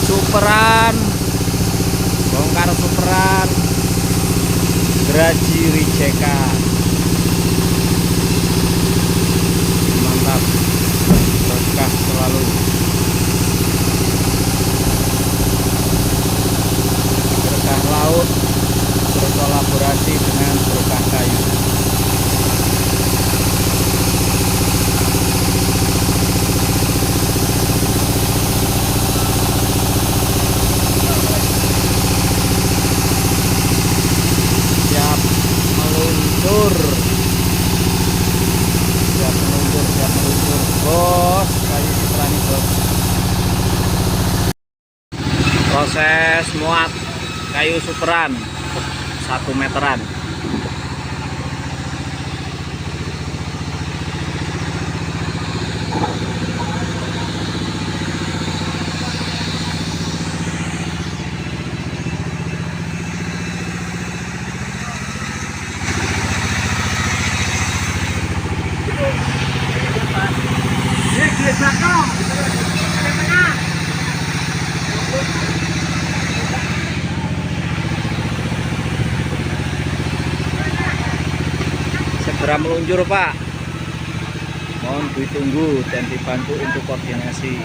superan, bongkar superan Geraji Rijeka. Mantap, berkah selalu. Berkah laut berkolaborasi dengan berkah kayu. Siap meluncur, bos. Kayu superan nih, bos. Proses muat kayu superan 1 meteran. Segera meluncur, Pak. Mohon ditunggu dan dibantu untuk koordinasi.